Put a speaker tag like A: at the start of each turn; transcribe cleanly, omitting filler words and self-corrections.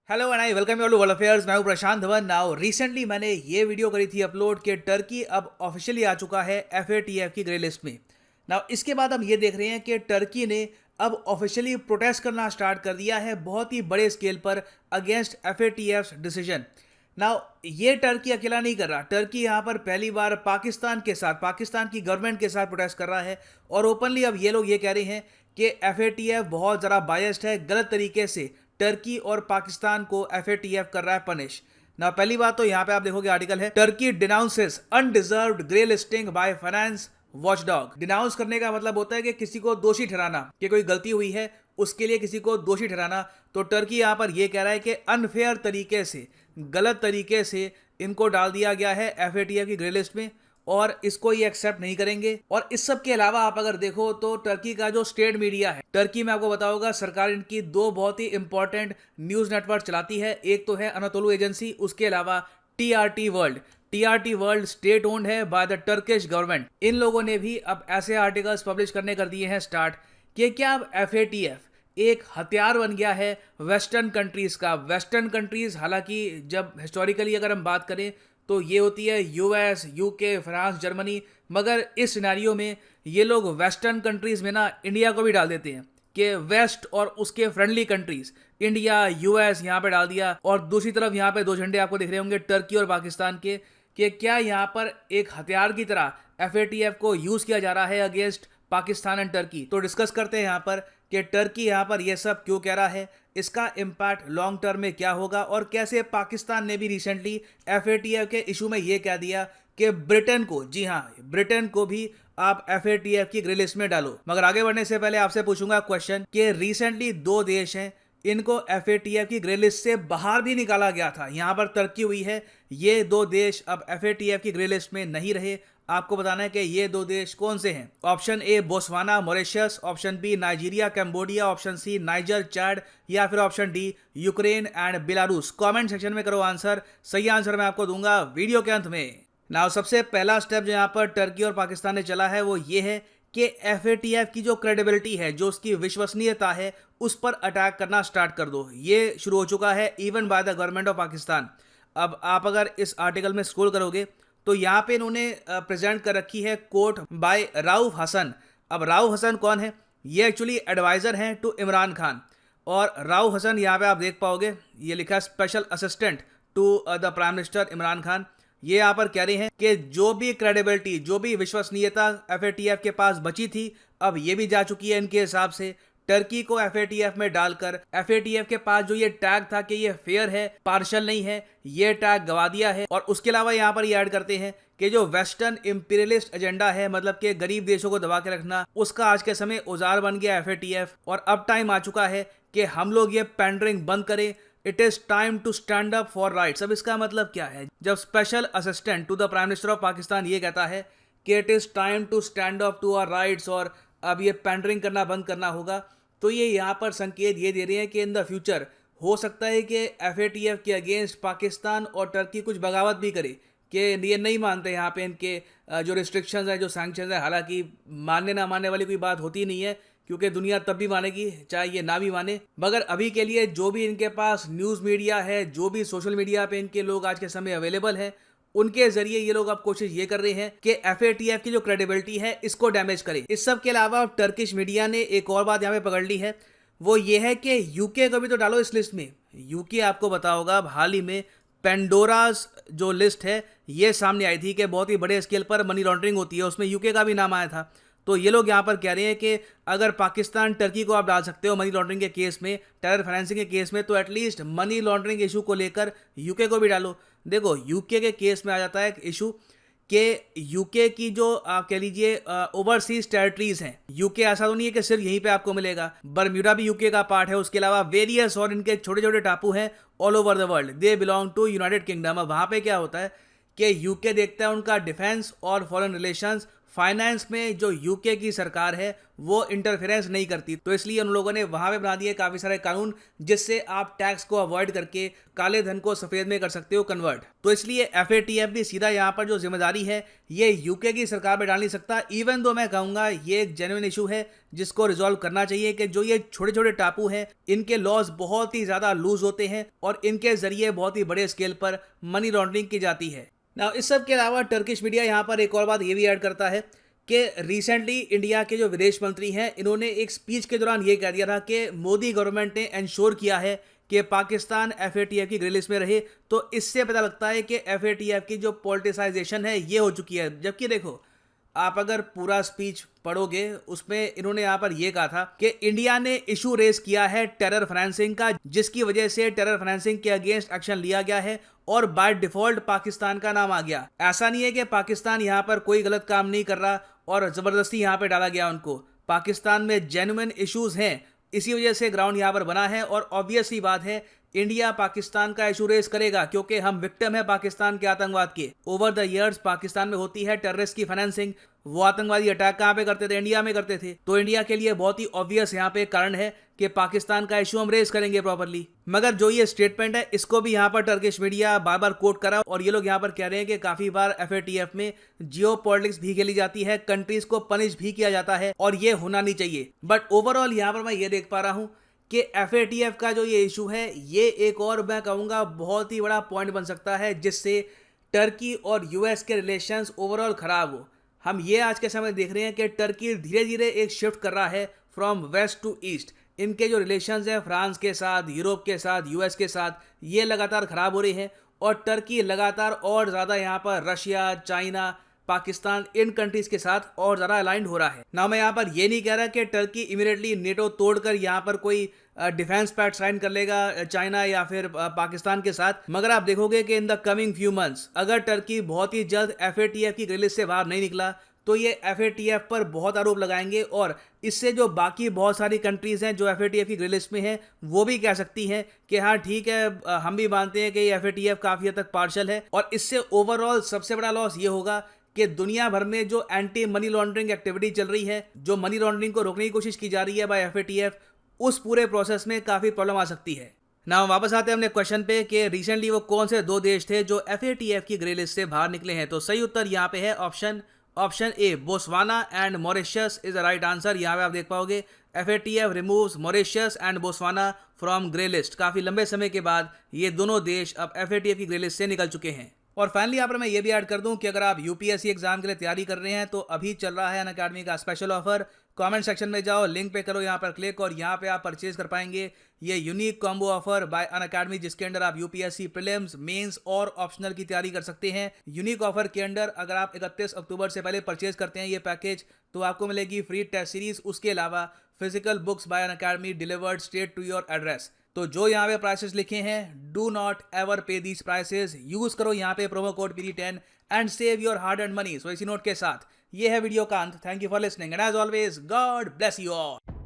A: Hello and I welcome you all to world affairs. मैं हूं प्रशांत Dhawan. Now recently मैंने ये वीडियो करी थी अपलोड कि टर्की अब ऑफिशियली आ चुका है FATF की ग्रे लिस्ट में। नाउ इसके बाद हम ये देख रहे हैं कि टर्की ने अब ऑफिशियली प्रोटेस्ट करना स्टार्ट कर दिया है बहुत ही बड़े स्केल पर अगेंस्ट FATF डिसीजन। नाउ ये टर्की अकेला नहीं कर रहा। टर्की यहाँ पर पहली बार पाकिस्तान के साथ, पाकिस्तान की गवर्नमेंट के साथ प्रोटेस्ट कर रहा है और ओपनली अब ये लोग ये कह रहे हैं कि FATF बहुत ज़रा बायस्ड है, गलत तरीके से टर्की और पाकिस्तान को FATF कर रहा है पनिश। ना पहली बात तो यहाँ पे आप देखोगे आर्टिकल है, Turkey denounces undeserved grey listing by finance watchdog. Denounce करने का मतलब होता है कि किसी को दोषी ठहराना, कि कोई गलती हुई है उसके लिए किसी को दोषी ठहराना। तो टर्की यहाँ पर यह कह रहा है कि अनफेयर तरीके से, गलत तरीके से इनको डाल दिया गया है FATF की ग्रे लिस्ट में और इसको ये एक्सेप्ट नहीं करेंगे। और इस सब के अलावा आप अगर देखो तो टर्की का जो स्टेट मीडिया है, टर्की में आपको बताऊंगा सरकार इनकी दो बहुत ही इंपॉर्टेंट न्यूज नेटवर्क चलाती है। एक तो है अनातोलू एजेंसी, उसके अलावा TRT world. TRT world state owned है बाय द टर्किश गवर्नमेंट। इन लोगों ने भी अब ऐसे आर्टिकल्स पब्लिश करने कर दिए हैं स्टार्ट कि क्या अब FATF एक हथियार बन गया है वेस्टर्न कंट्रीज का। वेस्टर्न कंट्रीज हालांकि जब हिस्टोरिकली अगर हम बात करें तो ये होती है US, UK, फ्रांस, जर्मनी, मगर इस सिनेरियो में ये लोग वेस्टर्न कंट्रीज में ना इंडिया को भी डाल देते हैं कि वेस्ट और उसके फ्रेंडली कंट्रीज, इंडिया, US यहाँ पे डाल दिया। और दूसरी तरफ यहाँ पे दो झंडे आपको दिख रहे होंगे टर्की और पाकिस्तान के, कि क्या यहाँ पर एक हथियार की तरह FATF को यूज किया जा रहा है अगेंस्ट पाकिस्तान एंड टर्की। तो डिस्कस करते हैं यहाँ पर कि टर्की यहाँ पर यह सब क्यों कह रहा है, इसका इम्पैक्ट लॉन्ग टर्म में क्या होगा और कैसे पाकिस्तान ने भी रिसेंटली FATF के इशू में ये कह दिया कि ब्रिटेन को, जी हाँ, ब्रिटेन को भी आप FATF की ग्रे लिस्ट में डालो। मगर आगे बढ़ने से पहले आपसे पूछूंगा क्वेश्चन कि रिसेंटली दो देश हैं इनको FATF की ग्रे लिस्ट से बाहर भी निकाला गया था। यहाँ पर तरक्की हुई है, ये दो देश अब FATF की ग्रे लिस्ट में नहीं रहे। आपको बताना है कि ये दो देश कौन से हैं। Option A Botswana Mauritius, option B Nigeria Cambodia, option C Niger Chad, या फिर option D Ukraine and Belarus. Comment section में करो आंसर, सही आंसर मैं आपको दूंगा वीडियो के अंत में। नाउ सबसे पहला स्टेप जो यहाँ पर टर्की और पाकिस्तान ने चला है वो ये है कि FATF की जो क्रेडिबिलिटी है, जो उसकी विश्वसनीयता है, उस पर अटैक करना स्टार्ट कर दो। ये शुरू हो चुका है even by the government of Pakistan. अब आप अगर इस आर्टिकल में स्क्रॉल करोगे तो यहाँ पे इन्होंने प्रेजेंट कर रखी है कोट बाय राउफ हसन। अब राउफ हसन कौन है? ये एक्चुअली एडवाइजर हैं टू इमरान खान। और राउफ हसन यहाँ पे आप देख पाओगे ये लिखा है special assistant to the prime minister Imran Khan. ये यहाँ पर कह रहे हैं कि जो भी क्रेडिबिलिटी, जो भी विश्वसनीयता FATF के पास बची थी, अब ये भी जा चुकी है इनके हिसाब से। टर्की को FATF में डालकर FATF के पास जो ये टैग था कि ये फेयर है, पार्शल नहीं है, ये टैग गवा दिया है। और उसके अलावा यहाँ पर ये ऐड करते हैं कि जो वेस्टर्न इंपीरियलिस्ट एजेंडा है, मतलब कि गरीब देशों को दबा के रखना, उसका आज के समय औजार बन गया FATF। और अब टाइम आ चुका है कि हम लोग ये पैंडरिंग बंद करें। It is time to stand up for rights. अब इसका मतलब क्या है? जब special assistant to the prime minister of Pakistan ये कहता है कि it is time to stand up to our rights और अब ये पैंडरिंग करना बंद करना होगा, तो ये यहाँ पर संकेत ये दे रहे हैं कि इन द फ्यूचर हो सकता है कि FATF के अगेंस्ट पाकिस्तान और टर्की कुछ बगावत भी करे, कि ये नहीं मानते यहाँ पे इनके जो रिस्ट्रिक्शंस हैं, जो सैंक्शंस हैं। हालांकि मानने ना मानने वाली कोई बात होती नहीं है, क्योंकि दुनिया तब भी मानेगी चाहे ये ना भी माने। मगर अभी के लिए जो भी इनके पास न्यूज़ मीडिया है, जो भी सोशल मीडिया पे इनके लोग आज के समय अवेलेबल है, उनके जरिए ये लोग अब कोशिश ये कर रहे हैं कि FATF की जो क्रेडिबिलिटी है इसको डैमेज करें। इस सब के अलावा टर्किश मीडिया ने एक और बात यहाँ पे पकड़ ली है, वो ये है कि UK को भी तो डालो इस लिस्ट में। UK आपको पता होगा अब हाल ही में पेंडोराज जो लिस्ट है ये सामने आई थी कि बहुत ही बड़े स्केल पर मनी लॉन्ड्रिंग होती है, उसमें UK का भी नाम आया था। तो ये लोग यहाँ पर कह रहे हैं कि अगर पाकिस्तान टर्की को आप डाल सकते हो मनी लॉन्ड्रिंग के केस में, टेरर फाइनेंसिंग के केस में, तो एटलीस्ट मनी लॉन्ड्रिंग इशू को लेकर UK को भी डालो। देखो UK के केस में आ जाता है इशू कि UK की जो आप कह लीजिए ओवरसीज टेरिटरीज हैं, UK ऐसा तो नहीं है कि सिर्फ यहीं पे आपको मिलेगा, बर्म्यूडा भी UK का पार्ट है। उसके अलावा वेरियस और इनके छोटे छोटे टापू हैं all over the world, they belong to United Kingdom. अब वहाँ पे क्या होता है कि UK देखता है उनका डिफेंस और फॉरेन रिलेशंस फाइनेंस में जो यूके की सरकार है वो इंटरफेरेंस नहीं करती, तो इसलिए उन लोगों ने वहां पे बना दिए काफी सारे कानून जिससे आप टैक्स को अवॉइड करके काले धन को सफेद में कर सकते हो कन्वर्ट। तो इसलिए FATF भी सीधा यहाँ पर जो जिम्मेदारी है ये यूके की सरकार पे डाल नहीं सकता। इवन दो मैं कहूंगा ये एक जेन्युइन इशू है जिसको रिजॉल्व करना चाहिए कि जो ये छोटे छोटे टापू हैं इनके लॉज बहुत ही ज्यादा लूज होते हैं और इनके जरिए बहुत ही बड़े स्केल पर मनी लॉन्ड्रिंग की जाती है। ना इस सब के अलावा टर्किश मीडिया यहाँ पर एक और बात ये भी ऐड करता है कि रिसेंटली इंडिया के जो विदेश मंत्री हैं इन्होंने एक स्पीच के दौरान ये कह दिया था कि मोदी गवर्नमेंट ने इंश्योर किया है कि पाकिस्तान FATF की ग्रे लिस्ट में रहे। तो इससे पता लगता है कि FATF की जो पॉलिटिसाइजेशन है ये हो चुकी है। जबकि देखो आप अगर पूरा स्पीच पढ़ोगे उसमें इन्होंने यहाँ पर यह कहा था कि इंडिया ने इशू रेज किया है टेरर फाइनेंसिंग का, जिसकी वजह से टेरर फाइनेंसिंग के अगेंस्ट एक्शन लिया गया है और बाय डिफॉल्ट पाकिस्तान का नाम आ गया। ऐसा नहीं है कि पाकिस्तान यहाँ पर कोई गलत काम नहीं कर रहा और जबरदस्ती यहाँ पे डाला गया उनको। पाकिस्तान में जेन्युइन इश्यूज हैं, इसी वजह से ग्राउंड यहाँ पर बना है और ऑब्वियस ही बात है इंडिया पाकिस्तान का इशू रेस करेगा क्योंकि हम विक्टिम है पाकिस्तान के आतंकवाद के। ओवर द इयर्स पाकिस्तान में होती है टेररिस्ट की फाइनेंसिंग। वो आतंकवादी अटैक कहाँ पे करते थे? इंडिया में करते थे। तो इंडिया के लिए बहुत ही ऑब्वियस यहाँ पे कारण है कि पाकिस्तान का इशू हम रेस करेंगे प्रॉपरली। मगर जो ये स्टेटमेंट है इसको भी यहाँ पर टर्किश मीडिया बार बार कोट करा और ये लोग यहाँ पर कह रहे हैं कि काफी बार FATF में जियो पॉलिटिक्स भी खेली जाती है, कंट्रीज को पनिश भी किया जाता है और ये होना नहीं चाहिए। बट ओवरऑल यहाँ पर मैं ये देख पा रहा हूँ कि FATF का जो ये इशू है ये एक और मैं कहूँगा बहुत ही बड़ा पॉइंट बन सकता है जिससे टर्की और US के रिलेशंस ओवरऑल खराब हो। हम ये आज के समय देख रहे हैं कि टर्की धीरे धीरे एक शिफ्ट कर रहा है फ्रॉम वेस्ट टू ईस्ट। इनके जो रिलेशंस हैं फ्रांस के साथ, यूरोप के साथ, US के साथ, ये लगातार खराब हो रही हैं और टर्की लगातार और ज़्यादा यहाँ पर रशिया, चाइना, पाकिस्तान इन कंट्रीज के साथ और ज़्यादा अलाइंड हो रहा है ना। मैं यहाँ पर ये नहीं कह रहा कि टर्की इमीडिएटली नेटो तोड़कर यहाँ पर कोई डिफेंस पैक्ट साइन कर लेगा चाइना या फिर पाकिस्तान के साथ, मगर आप देखोगे कि in the coming few months अगर टर्की बहुत ही जल्द FATF की ग्रे लिस्ट से बाहर नहीं निकला तो ये FATF पर बहुत आरोप लगाएंगे और इससे जो बाकी बहुत सारी कंट्रीज हैं जो FATF की ग्रे लिस्ट में हैं वो भी कह सकती हैं कि हाँ ठीक है हम भी मानते हैं कि ये FATF काफ़ी हद तक पार्शल है। और इससे ओवरऑल सबसे बड़ा लॉस ये होगा कि दुनिया भर में जो एंटी मनी लॉन्ड्रिंग एक्टिविटी चल रही है, जो मनी लॉन्ड्रिंग को रोकने की कोशिश की जा रही है बाय FATF, उस पूरे प्रोसेस में काफ़ी प्रॉब्लम आ सकती है ना। वापस आते हैं अपने क्वेश्चन पे कि रिसेंटली वो कौन से 2 देश थे जो FATF की ग्रे लिस्ट से बाहर निकले हैं। तो सही उत्तर यहाँ पे है option A, बोस्वाना and Mauritius is a right answer. यहाँ पे आप देख पाओगे FATF removes Mauritius and बोस्वाना from grey list. काफ़ी लंबे समय के बाद ये दोनों देश अब FATF की ग्रे लिस्ट से निकल चुके हैं। और फाइनली यहाँ पर मैं ये भी ऐड कर दूं कि अगर आप UPSC एग्जाम के लिए तैयारी कर रहे हैं तो अभी चल रहा है अनअकैडमी का स्पेशल ऑफर। कमेंट सेक्शन में जाओ, लिंक पे करो यहाँ पर क्लिक और यहाँ पे आप परचेज कर पाएंगे ये unique combo offer bye Unacademy, जिसके अंदर आप UPSC प्रीलिम्स, मेंस और ऑप्शनल की तैयारी कर सकते हैं। यूनिक ऑफर के अंदर अगर आप 31 अक्टूबर से पहले परचेज करते हैं ये पैकेज तो आपको मिलेगी फ्री टेस्ट सीरीज, उसके अलावा physical books by Unacademy delivered straight to your address. तो जो यहाँ पे प्राइसेस लिखे हैं, do not ever pay these prices. Use करो यहाँ पे promo code PD10 and save your hard earned money. So इसी नोट के साथ ये है वीडियो का अंत। Thank you for listening and as always God bless you all.